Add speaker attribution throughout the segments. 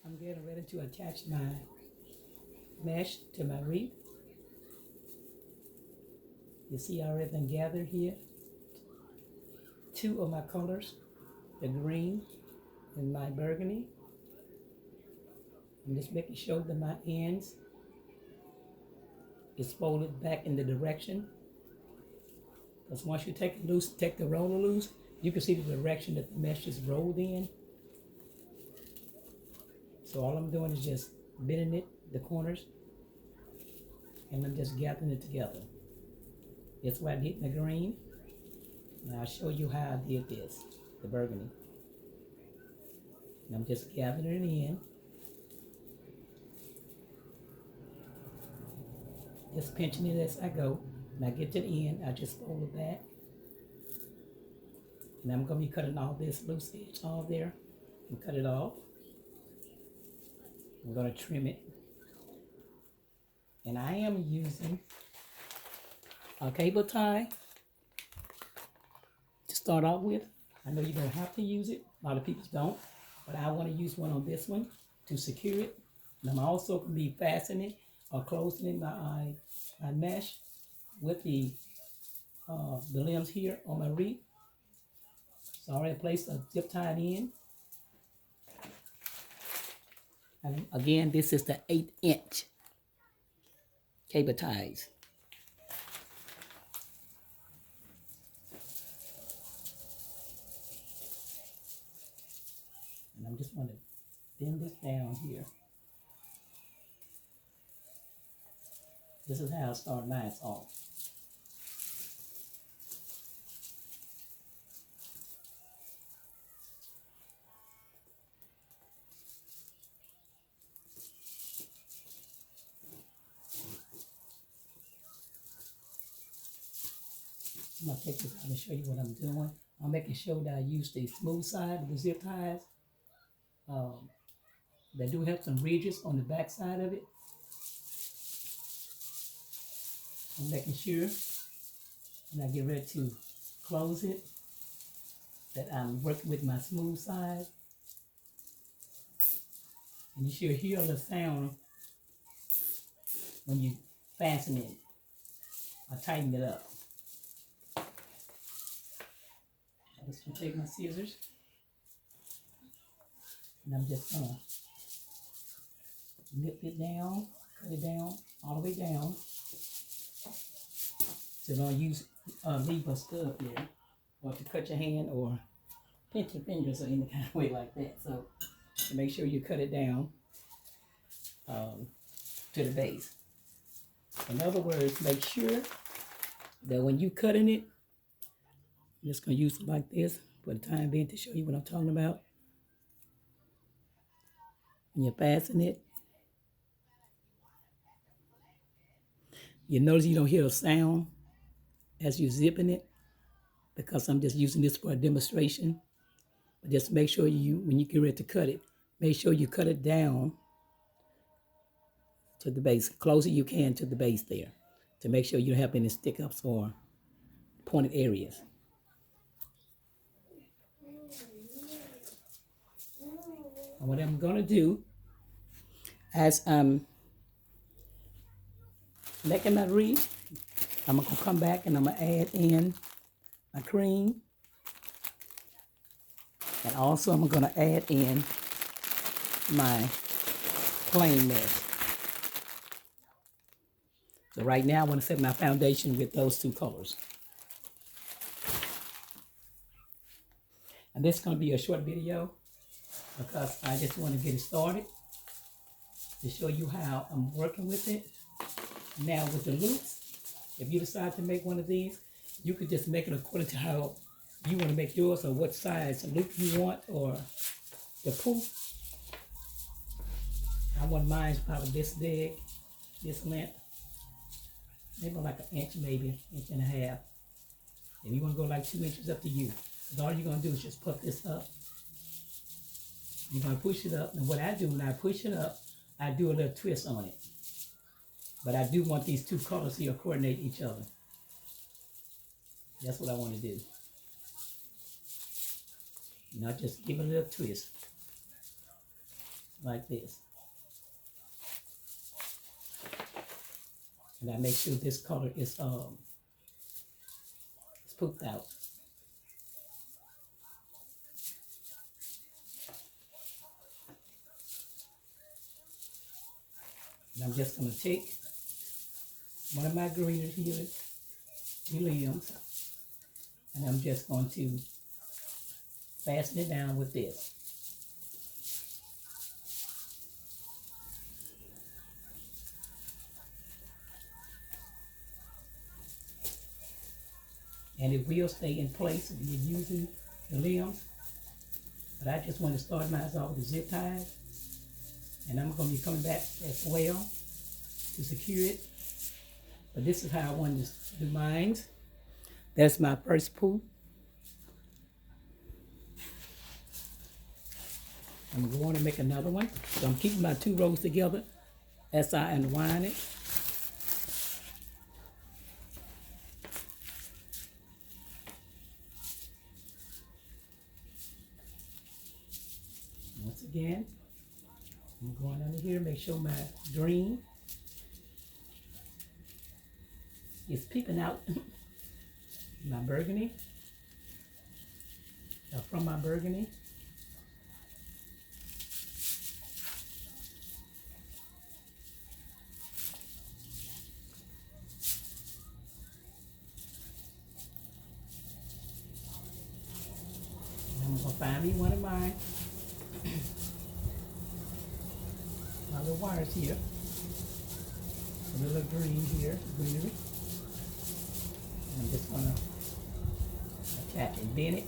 Speaker 1: I'm getting ready to attach my mesh to my wreath. You see everything gathered here. Two of my colors, the green and my burgundy. I'm just making sure that my ends is folded back in the direction. Because once you take it loose, take the roller loose, you can see the direction that the mesh is rolled in. So all I'm doing is just bending it, the corners, and I'm just gathering it together. That's why I did the green. And I'll show you how I did this, the burgundy. And I'm just gathering it in. Just pinching it as I go. When I get to the end, I just fold it back. And I'm going to be cutting all this loose edge off there and cut it off. I'm going to trim it. And I am using a cable tie to start off with. I know you don't have to use it. A lot of people don't. But I want to use one on this one to secure it. And I'm also going to be fastening or closing my mesh with the limbs here on my wreath. So I already placed a zip tie in. And again, this is the 8-inch cable ties. And I'm just going to bend this down here. This is how I start mine off. I'm going to take this out and show you what I'm doing. I'm making sure that I use the smooth side of the zip ties. They do have some ridges on the back side of it. I'm making sure when I get ready to close it that I'm working with my smooth side. And you should hear the sound when you fasten it. I tighten it up. I'm just going to take my scissors and I'm just going to nip it down, cut it down, all the way down. So don't leave a stub there, or to cut your hand or pinch your fingers or any kind of way like that. So make sure you cut it down to the base. In other words, make sure that when you cutting it, I'm just going to use it like this for the time being to show you what I'm talking about. When you fasten it, you notice you don't hear a sound as you're zipping it, because I'm just using this for a demonstration. But just make sure when you get ready to cut it, make sure you cut it down to the base, close it you can to the base there, to make sure you don't have any stick-ups or pointed areas. And what I'm gonna do, as I'm making my wreath, I'm gonna come back and I'm gonna add in my cream. And also I'm gonna add in my plain mesh. So right now I want to set my foundation with those two colors. And this is going to be a short video because I just want to get it started to show you how I'm working with it. Now with the loops, if you decide to make one of these, you could just make it according to how you want to make yours, or what size loop you want, or the poof. I want mine probably this big, this length. Maybe like an inch, maybe inch and a half. If you want to go like 2 inches, up to you. Because all you're going to do is just puff this up. You're going to push it up. And what I do when I push it up, I do a little twist on it. But I do want these two colors here to coordinate each other. That's what I want to do. And I just give it a little twist. like this. And I make sure this color is pooped out. And I'm just going to take one of my greeners here, the limbs, and I'm just going to fasten it down with this. And it will stay in place if you're using the limbs. But I just want to start mine off with the zip ties. And I'm going to be coming back as well to secure it. But this is how I wanted to do mine. That's my first poop. I'm going to make another one. So I'm keeping my 2 rows together as I unwind it. Once again, I'm going under here, make sure my green is peeping out. My burgundy, from my burgundy. And I'm going to find me one of mine. My little wires here. A little green here, greenery. And I'm just going to attach and bend it,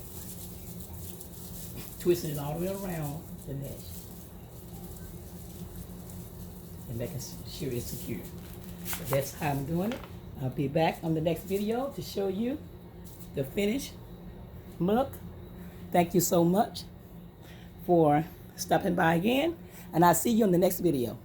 Speaker 1: twisting it all the way around the mesh. And making sure it's secure. So that's how I'm doing it. I'll be back on the next video to show you the finished look. Thank you so much for stopping by again, and I'll see you in the next video.